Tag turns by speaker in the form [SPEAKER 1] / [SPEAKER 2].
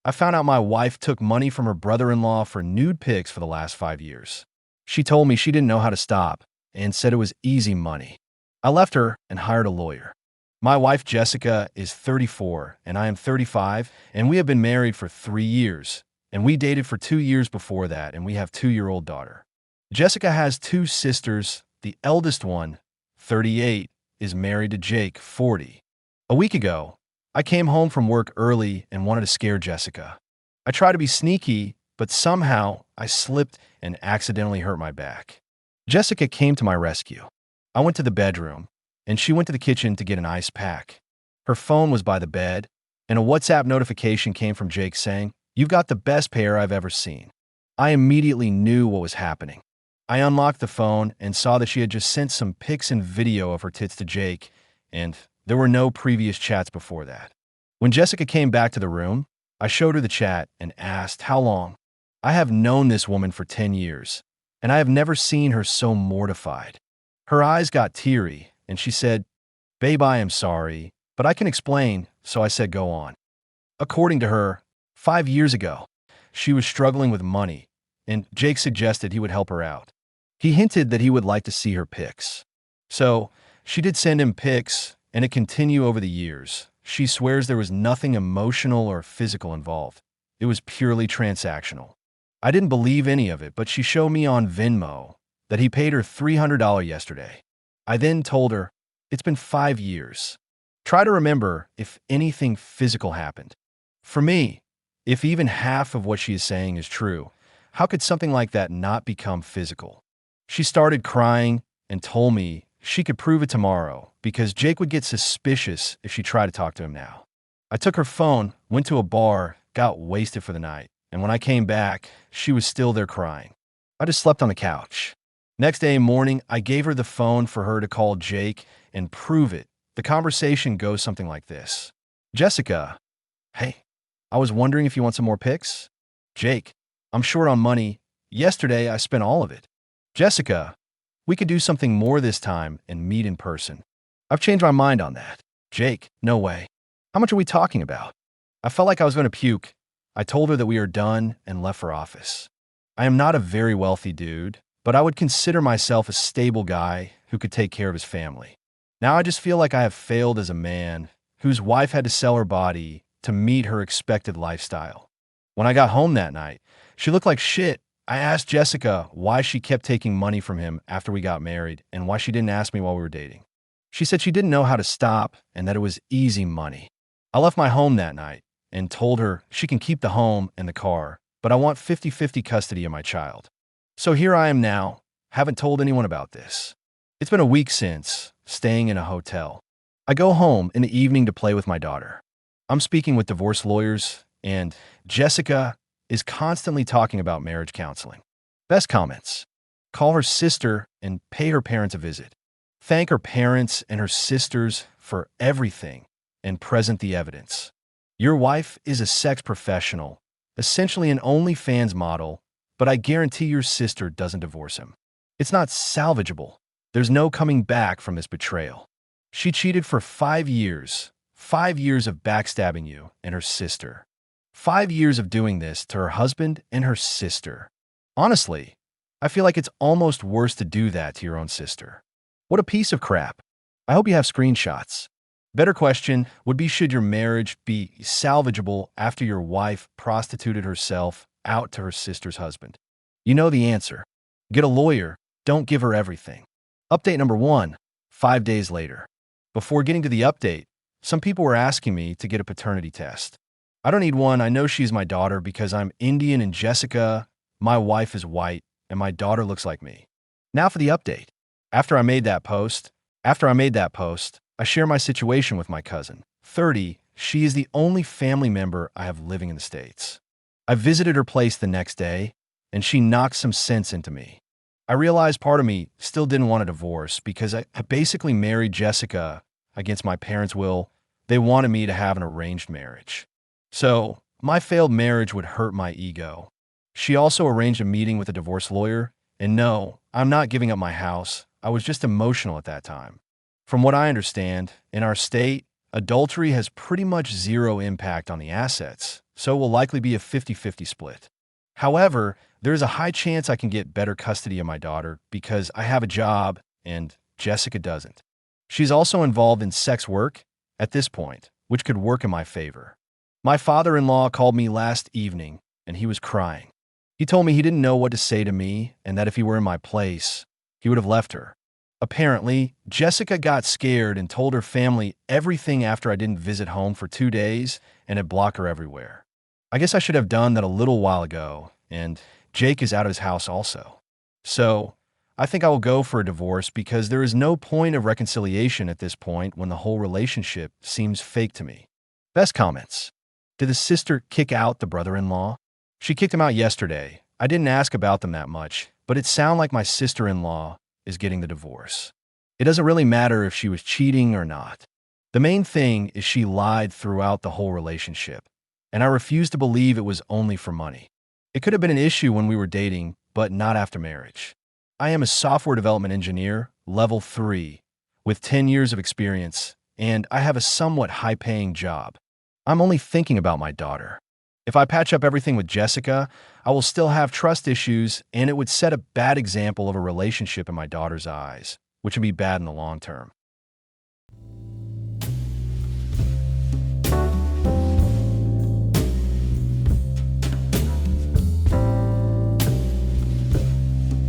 [SPEAKER 1] I found out my wife took money from her brother-in-law for nude pics for the last 5 years. She told me she didn't know how to stop and said it was easy money. I left her and hired a lawyer. My wife Jessica is 34 and I am 35, and we have been married for 3 years, and we dated for 2 years before that, and we have a 2-year-old daughter. Jessica has 2 sisters. The eldest one, 38, is married to Jake, 40. A week ago, I came home from work early and wanted to scare Jessica. I tried to be sneaky, but somehow I slipped and accidentally hurt my back. Jessica came to my rescue. I went to the bedroom, and she went to the kitchen to get an ice pack. Her phone was by the bed, and a WhatsApp notification came from Jake saying, "You've got the best pair I've ever seen." I immediately knew what was happening. I unlocked the phone and saw that she had just sent some pics and video of her tits to Jake, and there were no previous chats before that. When Jessica came back to the room, I showed her the chat and asked, "How long?" I have known this woman for 10 years, and I have never seen her so mortified. Her eyes got teary, and she said, "Babe, I am sorry, but I can explain," so I said, "Go on." According to her, 5 years ago, she was struggling with money, and Jake suggested he would help her out. He hinted that he would like to see her pics. So she did send him pics, and it continued over the years. She swears there was nothing emotional or physical involved. It was purely transactional. I didn't believe any of it, but she showed me on Venmo that he paid her $300 yesterday. I then told her, "It's been 5 years. Try to remember if anything physical happened." For me, if even half of what she is saying is true, how could something like that not become physical? She started crying and told me she could prove it tomorrow because Jake would get suspicious if she tried to talk to him now. I took her phone, went to a bar, got wasted for the night, and when I came back, she was still there crying. I just slept on the couch. Next day morning, I gave her the phone for her to call Jake and prove it. The conversation goes something like this. "Jessica, hey, I was wondering if you want some more pics?" Jake, "I'm short on money. Yesterday, I spent all of it." Jessica, "We could do something more this time and meet in person." "I've changed my mind on that." Jake, "No way. How much are we talking about?" I felt like I was going to puke. I told her that we are done and left for office. I am not a very wealthy dude, but I would consider myself a stable guy who could take care of his family. Now I just feel like I have failed as a man whose wife had to sell her body to meet her expected lifestyle. When I got home that night, she looked like shit. I asked Jessica why she kept taking money from him after we got married and why she didn't ask me while we were dating. She said she didn't know how to stop and that it was easy money. I left my home that night and told her she can keep the home and the car, but I want 50-50 custody of my child. So here I am now, haven't told anyone about this. It's been a week since, staying in a hotel. I go home in the evening to play with my daughter. I'm speaking with divorce lawyers, and Jessica is constantly talking about marriage counseling. Best comments: call her sister and pay her parents a visit. Thank her parents and her sisters for everything and present the evidence. Your wife is a sex professional, essentially an OnlyFans model, but I guarantee your sister doesn't divorce him. It's not salvageable. There's no coming back from this betrayal. She cheated for 5 years, 5 years of backstabbing you and her sister. 5 years of doing this to her husband and her sister. Honestly, I feel like it's almost worse to do that to your own sister. What a piece of crap. I hope you have screenshots. Better question would be, should your marriage be salvageable after your wife prostituted herself out to her sister's husband? You know the answer. Get a lawyer. Don't give her everything. Update number 1, 5 days later. Before getting to the update, some people were asking me to get a paternity test. I don't need one. I know she's my daughter because I'm Indian and Jessica, my wife, is white, and my daughter looks like me. Now for the update. After I made that post, I share my situation with my cousin, 30. She is the only family member I have living in the States. I visited her place the next day, and she knocked some sense into me. I realized part of me still didn't want a divorce because I basically married Jessica against my parents' will. They wanted me to have an arranged marriage. So my failed marriage would hurt my ego. She also arranged a meeting with a divorce lawyer, and no, I'm not giving up my house. I was just emotional at that time. From what I understand, in our state, adultery has pretty much zero impact on the assets, so it will likely be a 50-50 split. However, there is a high chance I can get better custody of my daughter because I have a job and Jessica doesn't. She's also involved in sex work at this point, which could work in my favor. My father-in-law called me last evening and he was crying. He told me he didn't know what to say to me and that if he were in my place, he would have left her. Apparently, Jessica got scared and told her family everything after I didn't visit home for 2 days and had blocked her everywhere. I guess I should have done that a little while ago, and Jake is out of his house also. So, I think I will go for a divorce because there is no point of reconciliation at this point when the whole relationship seems fake to me. Best comments. Did the sister kick out the brother-in-law? She kicked him out yesterday. I didn't ask about them that much, but it sounded like my sister-in-law is getting the divorce. It doesn't really matter if she was cheating or not. The main thing is she lied throughout the whole relationship, and I refuse to believe it was only for money. It could have been an issue when we were dating, but not after marriage. I am a software development engineer, level 3, with 10 years of experience, and I have a somewhat high-paying job. I'm only thinking about my daughter. If I patch up everything with Jessica, I will still have trust issues, and it would set a bad example of a relationship in my daughter's eyes, which would be bad in the long term.